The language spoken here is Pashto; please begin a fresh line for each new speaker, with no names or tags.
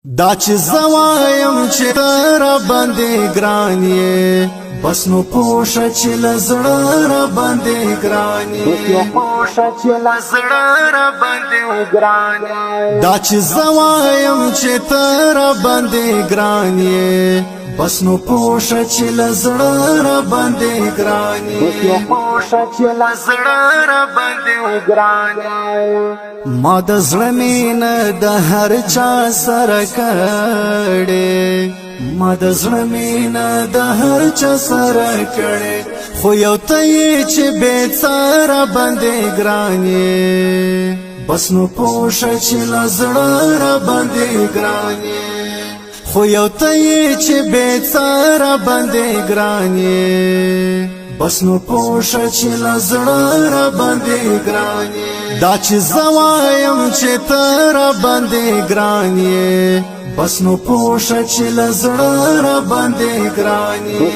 دا چې زوایم چې تر باندې ګران یې بس نو پوښه چې لزړه را باندې ګران یې پوښه چې لزړه را باندې ګران یې دا چې زوایم چې تر باندې ګران یې بس نو پوښه چې لزړه را باندې ګران یې پوښه چې لزړه را باندې ګران یې ما د زړه مینه د هر چا سره کړې ما د زړه مینه د هر چا سره کړې خو یو ته یې چې بې څاره باندې ګران یې بس نو پوښه چې له زړه را باندې ګران یې خو یو ته یې چې بې څاره باندې ګران یې بس نو پوښه چې له زړه را باندې ګران یې دا چې زوایم چې ته را باندې ګران یې بس نو پوښه چې له زړه را باندې ګران یې